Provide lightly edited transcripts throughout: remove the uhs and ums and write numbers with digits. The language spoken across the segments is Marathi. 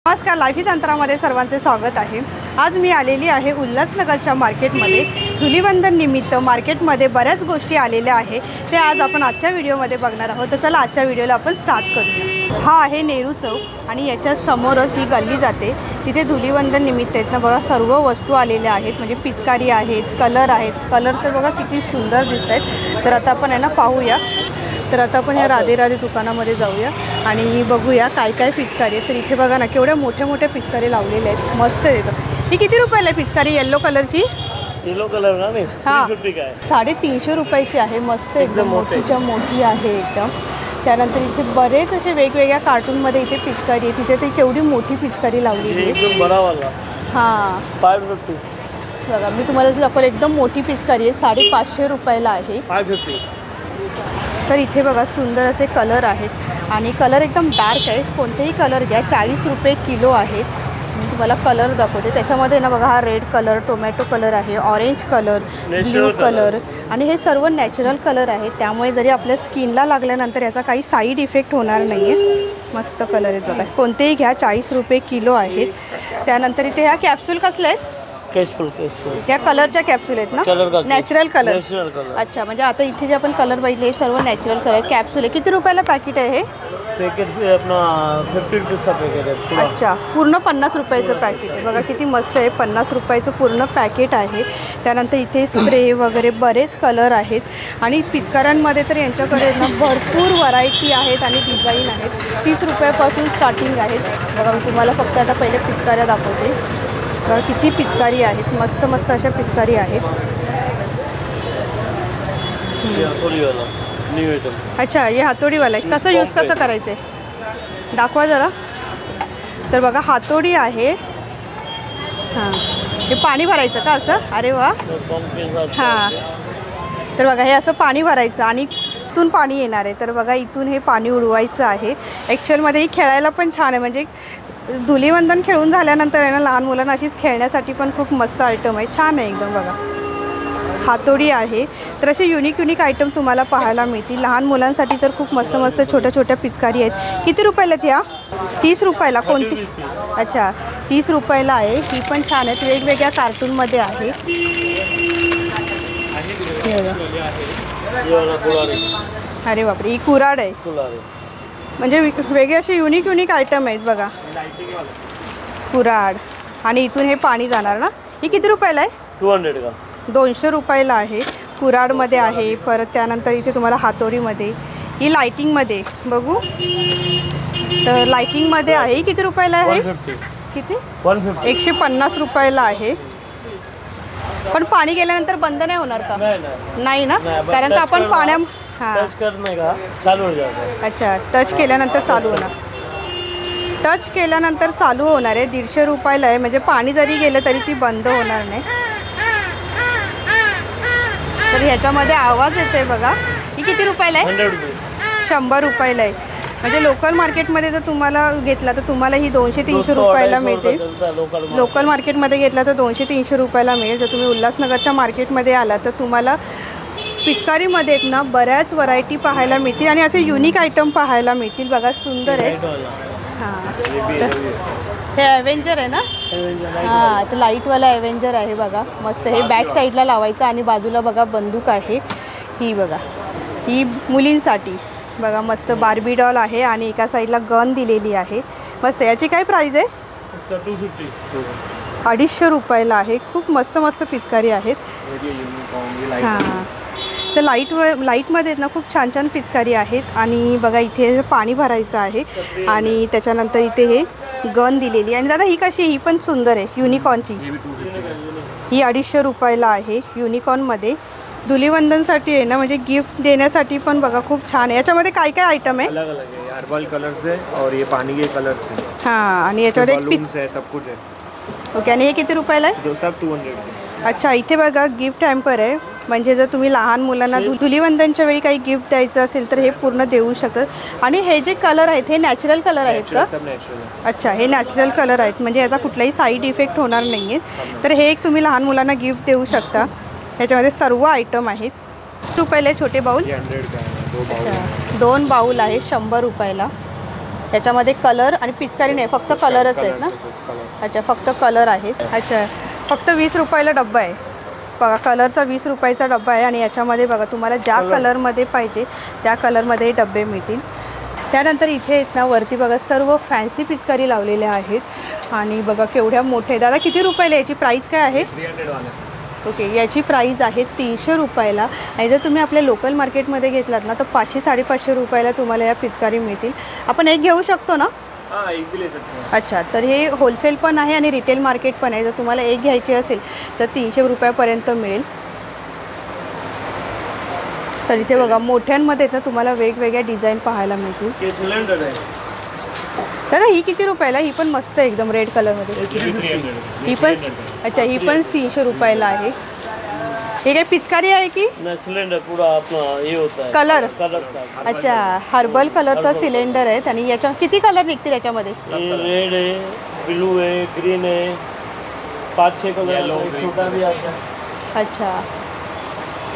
नमस्कार, लाईफी तंत्रामध्ये सर्वांचे स्वागत आहे। आज मी आलेली आहे उल्हासनगरच्या मार्केटमध्ये। धुलीवंदन निमित्त मार्केटमध्ये बऱ्याच गोष्टी आलेल्या आहे, ते आज आपण आजच्या व्हिडिओमध्ये बघणार आहोत। तर चला आजच्या व्हिडिओला आपण स्टार्ट करूया। हा आहे नेहरू चौक आणि याच्या समोरच ही गल्ली जाते। तिथे धुलीवंदन निमित्त आहेत ना बघा, सर्व वस्तू आलेल्या आहेत, म्हणजे पिचकारी आहेत, कलर आहेत। कलर तर बघा किती सुंदर दिसत आहेत। तर आता आपण यांना पाहूया। तर आता आपण या राधे राधे दुकानामध्ये जाऊया आणि बघूया काय काय पिचकारी आहे। तर इथे बघा ना केवढ्या मोठ्या मोठ्या पिचकारी लावलेल्या आहेत, मस्त आहेत। ही किती रुपयाला आहे पिचकारी? येलो कलरची, येलो कलर ना नाही, 350 काय 350 रुपयाची आहे। मस्त एकदम मोठीच्या मोठी आहे एकदम। त्यानंतर इथे बरेच असे वेगवेगळ्या कार्टूनमध्ये इथे पिचकारी आहे। तिथे ती केवढी मोठी पिचकारी लावलेली आहे, एकदम बड़ा वाला। हां 550 बघा, मी तुम्हाला दाखवलं एकदम मोठी पिचकारी आहे, 550 रुपयाला आहे। 550। तर इथे बघा सुंदर असे कलर आहेत आणि कलर एकदम डार्क आहे। कोणतेही कलर घ्या, 40 रुपये किलो आहे। मी तुम्हाला कलर दाखवते। त्याच्यामध्ये ना बघा, हा रेड कलर, टोमॅटो कलर आहे, ऑरेंज कलर, ब्ल्यू कलर आणि हे सर्व नॅचरल कलर आहेत। त्यामुळे जरी आपल्या स्किनला लागल्यानंतर याचा काही साईड इफेक्ट होणार नाही आहे। मस्त कलर आहेत बघा, कोणतेही घ्या, 40 रुपये किलो आहेत। त्यानंतर इथे ह्या कॅप्सूल कसले आहेत? केसफुल त्या कलरच्या कॅप्सूल आहेत ना, नॅचरल कलर। अच्छा, म्हणजे आता इथे जे आपण कलर बघितले हे सर्व नॅचरल कलर कॅप्सूल आहे। किती रुपयाला पॅकेट आहे हे? पैकेट अपना 50 रुपीस का पैकेट है। अच्छा, पूर्ण 50 रुपयाचं पॅकेट आहे बघा, किती मस्त आहे। 50 रुपयाचं पूर्ण पॅकेट आहे। त्यानंतर इथे स्प्रे वगैरे बरेच कलर आहेत आणि पिचकारांमध्ये तर यांच्याकडे ना भरपूर व्हरायटी आहेत आणि डिझाईन आहेत। 30 रुपयापासून स्टार्टिंग आहेत बघा। मी तुम्हाला फक्त आता पहिले पिचकाऱ्या दाखवते बघा, किती पिचकारी आहेत, मस्त मस्त अशा पिचकारी आहेत। अच्छा, हे हातोडीवाला आहे, कसं यूज कसं करायचं आहे दाखवा जरा। तर बघा हातोडी आहे, हां हे पाणी भरायचं का असं? अरे वा, हां तर बघा हे असं पाणी भरायचं आणि इथून पाणी येणार आहे। तर बघा इथून हे पाणी उडवायचं आहे। ॲक्च्युअलमध्ये ही खेळायला पण छान आहे, म्हणजे धुलीवंदन खेळून झाल्यानंतर आहे ना लहान मुलांना अशीच खेळण्यासाठी पण खूप मस्त आयटम आहे, छान आहे एकदम बघा। हातोडी आहे, तर असे युनिक आयटम तुम्हाला पाहायला मिळतील। लहान मुलांसाठी तर खूप मस्त मस्त छोट्या छोट्या पिचकारी आहेत। किती रुपयाला त्या? 30 रुपयाला। कोणती? अच्छा 30 रुपयाला आहे। ही पण छान आहेत, वेगवेगळ्या कार्टूनमध्ये आहे। अरे बापरे, ही कुऱ्हाड आहे, म्हणजे वेगळे असे युनिक आयटम आहेत बघा। कुऱ्हाड आणि इथून हे पाणी जाणार ना। ही किती रुपयाला आहे? 200 का 200 रुपयाला आहे। कुऱ्हाडमध्ये आहे, परत त्यानंतर इथे तुम्हाला हातोडीमध्ये, ही लायटिंगमध्ये बघू, तर लायटिंगमध्ये आहे। ही किती रुपयाला आहे? 150 किती? 150 150 रुपयाला आहे। पण पाणी गेल्यानंतर बंद नाही होणार का? नाही ना, कारण का आपण पाण्या टच करने का चालू हो जाता है। अच्छा, टच केल्यानंतर चालू होणार, टच केल्यानंतर चालू होणार आहे। 150 रुपयाला आहे, म्हणजे पाणी जरी गेलं तरी ती बंद होणार नाही। तर ह्याच्यामध्ये आवाज येतोय बघा। ही किती रुपयाला आहे? 100 रुपये। 100 रुपयाला आहे, म्हणजे लोकल मार्केटमध्ये जर तुम्हाला घेतला तर तुम्हाला ही 200-300 रुपयाला मिळते। लोकल मार्केटमध्ये घेतला तर 200-300 रुपयाला मिळेल। जर तुम्ही उल्हासनगरच्या मार्केटमध्ये आला तर तुम्हाला पिचकारीमध्ये एक ना बऱ्याच व्हरायटी पाहायला मिळतील आणि असे युनिक आयटम पाहायला मिळतील बघा, सुंदर आहे। हां हे ॲव्हेंजर आहे ना, हां तर लाईटवाला ॲव्हेंजर आहे बघा, मस्त। हे बॅक साईडला लावायचं आणि बाजूला बघा बंदूक आहे। ही बघा, ही मुलींसाठी बघा, मस्त बार्बी डॉल आहे आणि एका साईडला गन दिलेली आहे, मस्त। याची काय प्राईज आहे? 250 रुपयाला आहे। खूप मस्त मस्त पिचकारी आहेत। हां तर लाईटमध्ये ना खूप छान छान पिचकारी आहेत आणि बघा इथे पाणी भरायचं आहे आणि त्याच्यानंतर इथे हे गन दिलेली। आणि दादा ही कशी? ही पण सुंदर आहे, युनिकॉर्नची। ही 250 रुपयाला आहे, युनिकॉर्नमध्ये। धुलीवंदनसाठी आहे ना, म्हणजे गिफ्ट देण्यासाठी पण बघा खूप छान आहे। याच्यामध्ये काय काय आयटम आहे? अलग अलग है, हर्बल कलर्स है और ये पानी के कलर्स है। हां आणि याच्यामध्ये बलून्स है, सब कुछ है। ओके, आणि हे किती रुपयाला आहे? सब 200। अच्छा, इथे बघा गिफ्ट हॅम्पर आहे, म्हणजे जर तुम्ही लहान मुलांना धुलीवंदनच्या वेळी काही गिफ्ट द्यायचं असेल तर हे पूर्ण देऊ शकतात। आणि हे जे कलर आहेत हे नॅचरल कलर आहेत का? अच्छा, हे नॅचरल कलर आहेत, म्हणजे याचा कुठलाही साईड इफेक्ट होणार नाही आहे। तर हे एक तुम्ही लहान मुलांना गिफ्ट देऊ शकता। ह्याच्यामध्ये सर्व आयटम आहेत। रुपयाला छोटे बाउल? 100 का है, 2 बाउल। अच्छा, 2 बाउल आहे 100 रुपयाला। याच्यामध्ये कलर आणि पिचकारी नाही, फक्त कलरच आहेत ना? अच्छा, फक्त कलर आहेत. अच्छा, फक्त 20 रुपयाला डब्बा आहे बघा. कलरचा 20 रुपयाचा डब्बा आहे आणि याच्यामध्ये बघा तुम्हाला ज्या कलरमध्ये पाहिजे त्या कलरमध्ये डबे मिळतील. त्यानंतर इथे आहेत ना वरती बघा सर्व फॅन्सी पिचकारी लावलेल्या आहेत आणि बघा केवढ्या मोठ्या. दादा किती रुपयाला याची प्राईस काय आहे? 300 ओके, याची प्राईस आहे 300 रुपयाला आणि जर तुम्ही आपल्या लोकल मार्केटमध्ये घेतलात ना तर 500-550 रुपयाला तुम्हाला या पिचकारी मिळतील. आपण एक घेऊ शकतो ना? हाँ, एक भी ले सकते हैं. अच्छा, तर हे होलसेल पण आहे आणि रिटेल मार्केट पण आहे. जर तुम्हाला एक घ्यायची असेल तर 300 रुपयापर्यंत मिळेल. तर इथे बघा मोठ्यांमध्ये ना तुम्हाला वेगवेगळ्या डिझाईन पाहायला मिळतील. ये सिलेंडर है. दादा ही किती रुपयाला? ही पण मस्त आहे एकदम रेड कलरमध्ये. ही पण अच्छा, ही पण 300 रुपयाला आहे. हे काय पिचकारी आहे की ना सिलेंडर पूरा अपना ये होता है कलर? कलर सा. अच्छा, हर्बल कलरचा सिलेंडर आहे आणि याच्या किती कलर निघतील याच्यामध्ये? ये रेड है, ब्लू है, ग्रीन है, 5-6 कलर. छोटा भी आता है. अच्छा,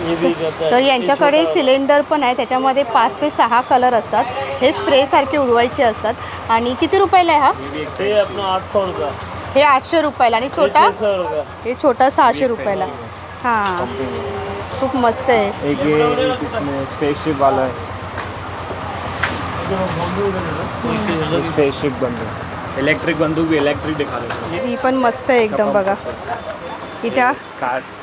ये भी करता है. तर यांच्याकडे सिलेंडर पण आहे, त्याच्यामध्ये 5 ते 6 कलर असतात. हे स्प्रे सारखे उडवायचे असतात. आणि किती रुपयाला आहे हा? ये अपना 800 का. हे 800 रुपयाला आणि छोटा? 600 का. हे छोटा 600 रुपयाला. हां, खूप मस्त आहे. एक ये इसमें स्पेसशिप वाला है, स्पेसशिप बंदूक, इलेक्ट्रिक बंदूक भी इलेक्ट्रिक दिखा रहे हैं. ही पण मस्त आहे एकदम बघा. इथे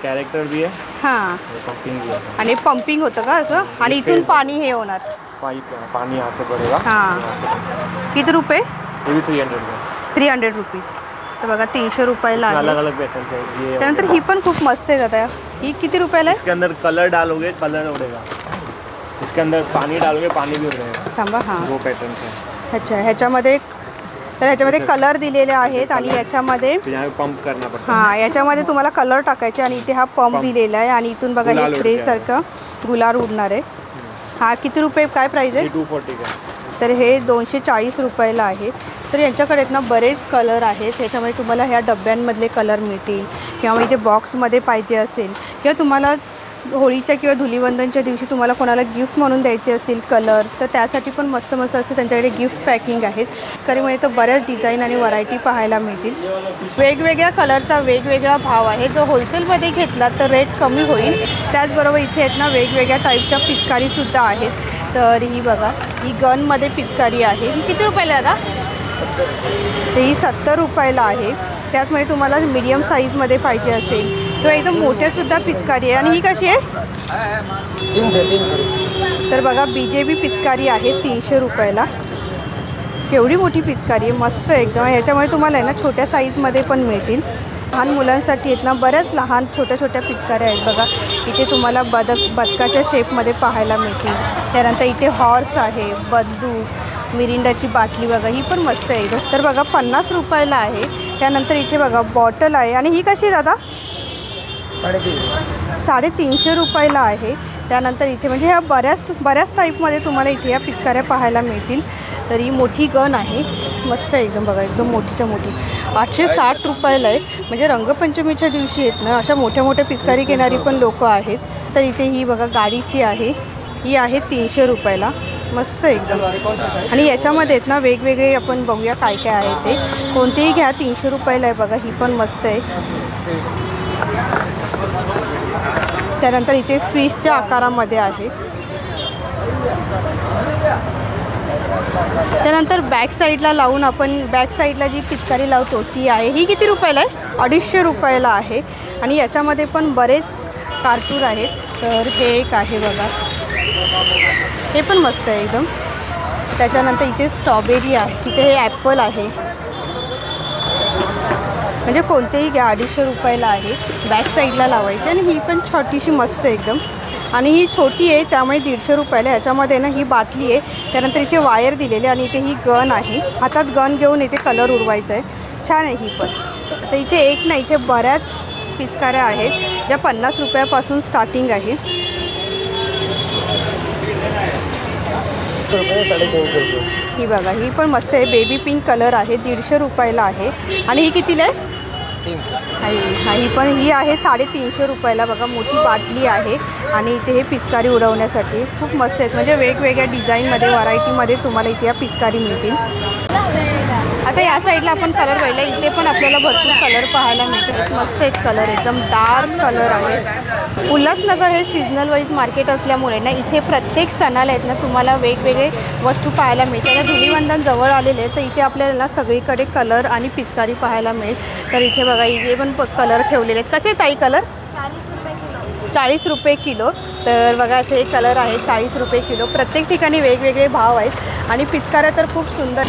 कैरेक्टर भी है, हां, पंपिंग भी है. आणि पंपिंग होतं का असं? आणि इथून पाणी हे होणार. पाइप पानी यहाँ से भरेगा. हां, किती रुपये? ये भी 300 का. 300 रुपीज. तर बघा 300 रुपयाला आहे. अलग अलग पैटर्न चाहिए. त्यानंतर ही पण खूप मस्त आहे दादा. ही किती रुपयाला आहे? इसके अंदर कलर डालोगे कलर उड़ेगा, इसके अंदर पानी डालोगे पानी भी उड़ेगा. थांबा. हां, वो पैटर्न है. अच्छा, ह्याच्यामध्ये तर ह्याच्यामध्ये कलर दिलेले आहेत आणि याच्यामध्ये फिर यहाँ पे पंप करना पड़ता है. हां, याच्यामध्ये तुम्हाला कलर टाकायचे आणि इथे हा पंप दिलेला आहे आणि इथून बघा हे गुलाल स्प्रे उडते सारखं गुलाल उडणार आहे. हा किती रुपये काय प्राईस ये आहे? 240 का. तर हे 240 रुपयाला आहे. तर यांच्याकडे ना बरेच कलर आहेत. ह्याच्यामध्ये तुम्हाला ह्या डब्यांमधले कलर मिळतील किंवा मग इथे बॉक्समध्ये पाहिजे असेल किंवा तुम्हाला होळीच्या किंवा धुलीवंदनच्या दिवशी तुम्हाला कोणाला गिफ्ट म्हणून द्यायचे असतील कलर, तर त्यासाठी पण मस्त मस्त असे त्यांच्याकडे गिफ्ट पॅकिंग आहेत. पिचकारीमध्ये तर बऱ्याच डिझाईन आणि व्हरायटी पाहायला मिळतील. वेगवेगळ्या कलरचा वेगवेगळा भाव आहे. जो होलसेलमध्ये घेतला तर रेट कमी होईल. त्याचबरोबर इथे आहेत ना वेगवेगळ्या टाईपच्या पिचकारीसुद्धा आहेत. तर ही बघा, ही गनमध्ये पिचकारी आहे. ही किती रुपयाला आहे दादा? तर ही 70 रुपयाला आहे. त्याचमध्ये तुम्हाला मीडियम साईजमध्ये पाहिजे असेल किंवा एकदम मोठ्यासुद्धा पिचकारी आहे. आणि ही कशी आहे? तर बघा BJB पिचकारी आहे 300 रुपयाला. केवढी मोठी पिचकारी आहे, मस्त एकदम. ह्याच्यामुळे तुम्हाला आहे ना छोट्या साईजमध्ये पण मिळतील. लहान मुलांसाठी आहेत ना बऱ्याच लहान छोट्या छोट्या पिचकाऱ्या आहेत बघा. इथे तुम्हाला बदकाच्या शेपमध्ये पाहायला मिळतील. त्यानंतर इथे हॉर्स आहे, बंदूक, मिरिंडाची बाटली बघा, ही पण मस्त आहे. तर बघा 50 रुपयाला आहे. त्यानंतर इथे बघा बॉटल आहे. आणि ही कशी दादा? 350 रुपयाला आहे. त्यानंतर इथे म्हणजे ह्या बऱ्याच टाईपमध्ये तुम्हाला इथे या पिचकाऱ्या पाहायला मिळतील. तर ही मोठी गन आहे, मस्त आहे एकदम बघा, एकदम मोठीच्या मोठी. 860 रुपयाला आहे. म्हणजे रंगपंचमीच्या दिवशी आहेत ना अशा मोठ्या मोठ्या पिचकारी घेणारी पण लोकं आहेत. तर इथे ही बघा गाडीची आहे, ही आहे 300 रुपयाला. मस्त एकदम. आणि याच्यामध्ये आहेत ना वेगवेगळे आपण बघूया काय काय आहे ते. कोणतेही घ्या 300 रुपयाला आहे बघा. ही पण मस्त आहे. त्यानंतर इथे फिशच्या आकारामध्ये आहे. त्यानंतर बॅक साईडला लावून आपण बॅक साईडला जी पिचकारी लावतो ती आहे. ही किती रुपयाला आहे? 250 रुपयाला आहे. आणि याच्यामध्ये पण बरेच कारतूर आहेत. तर हे एक आहे बघा, हे पण मस्त आहे एकदम. त्याच्यानंतर इथे स्ट्रॉबेरी आहे, इथे हे ॲपल आहे. म्हणजे कोणतेही घ्या 250 रुपयाला आहे. बॅक साईडला लावायची. आणि ही पण छोटीशी मस्त एकदम. आणि ही छोटी आहे त्यामुळे 150 रुपयाला. ह्याच्यामध्ये ना ही बाटली आहे. त्यानंतर इथे वायर दिलेली आणि इथे ही गन आहे. हातात गन घेऊन इथे कलर उडवायचा आहे. छान आहे ही पण. तर इथे एक नाही, इथे बऱ्याच पिचकाऱ्या आहेत ज्या 50 रुपयापासून स्टार्टिंग आहे. ही बघा, ही पण मस्त आहे. बेबी पिंक कलर आहे, 150 रुपयाला आहे. आणि ही कितीला आहे? ही आहे 350 रुपयाला बघा. मोठी बाटली आहे आणि इथे हे पिचकारी उडवण्यासाठी खूप मस्त आहेत. म्हणजे वेगवेगळ्या डिझाईनमध्ये व्हरायटीमध्ये तुम्हाला इथे या पिचकारी मिळतील. आता या साईडला आपण कलर पाहिला. इथे पण आपल्याला भरपूर कलर पाहायला मिळतील. मस्त एक कलर एकदम डार्क कलर आहे. उल्हासनगर हे सीझनल वाईज मार्केट असल्यामुळे ना इथे प्रत्येक सणाला आहेत ना तुम्हाला वेगवेगळे वस्तू पाहायला मिळते. आता धुलीवंदन जवळ आलेले आहे तर इथे आपल्याला सगळीकडे कलर आणि पिचकारी पाहायला मिळेल. तर इथे बघा इथे पण कलर ठेवलेले आहेत. कसे ताई कलर? 40 रुपये किलो. तर बघा असे हे कलर आहे 40 रुपये किलो. प्रत्येक ठिकाणी वेगवेगळे भाव आहेत आणि पिचकाऱ्या तर खूप सुंदर.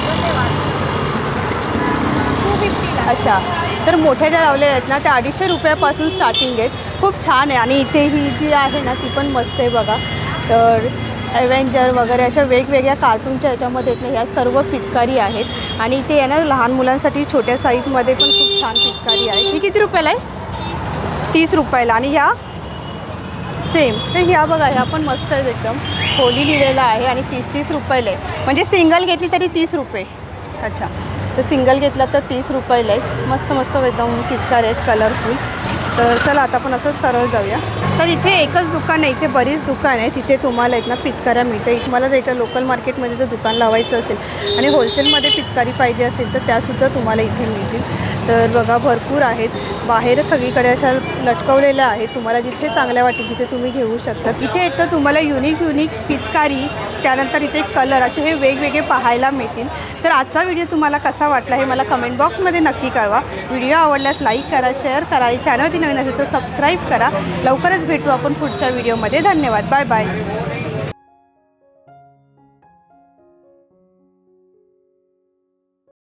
अच्छा, तर मोठ्या ज्या लावलेल्या आहेत ना त्या 250 रुपयापासून स्टार्टिंग आहेत. खूप छान आहे. आणि इथे ही जी आहे ना ती पण मस्त आहे बघा. तर ॲव्हेंजर वगैरे अशा वेगवेगळ्या कार्टूनच्या ह्याच्यामध्ये आहेत ना ह्या सर्व पिचकारी आहेत. आणि इथे आहे ना लहान मुलांसाठी छोट्या साईजमध्ये पण खूप छान पिचकारी आहे. ही किती रुपयाला आहे? 30 रुपयाला. आणि ह्या सेम. तर ह्या बघा ह्या पण मस्त आहेत एकदम. होली लिहिलेला आहे आणि 30 रुपयाला आहे. म्हणजे सिंगल घेतली तरी 30 रुपये. अच्छा, तर सिंगल घेतला तर 30 रुपयाला आहे. मस्त मस्त एकदम पिचकारी आहेत कलरफुल. तर चला आता आपण असं सरळ जाऊया. तर इथे एकच दुकान आहे, इथे बरीच दुकान आहे. तिथे तुम्हाला एक ना पिचकाऱ्या मिळते. तुम्हाला जर इथं लोकल मार्केटमध्ये जर दुकान लावायचं असेल आणि होलसेलमध्ये पिचकारी पाहिजे असेल तर त्यासुद्धा तुम्हाला इथे मिळतील. तर बघा भरपूर आहेत. बाहेर सगळीकडे अशा लटकवलेल्या आहेत. तुम्हाला जिथे चांगल्या वाटेल तिथे तुम्ही घेऊ शकता. इथे एक तर तुम्हाला युनिक पिचकारी, त्यानंतर इथे कलर असे हे वेगवेगळे पाहायला मिळतील. तर आजचा व्हिडिओ तुम्हाला कसा वाटला हे मला कमेंट बॉक्समध्ये नक्की कळवा. व्हिडिओ आवडल्यास लाईक करा, शेअर करा. आणि चॅनलवरती नवीन असेल तर सबस्क्राईब करा. लवकरच भेटू आपण पुढच्या व्हिडिओमध्ये. धन्यवाद. Bye bye.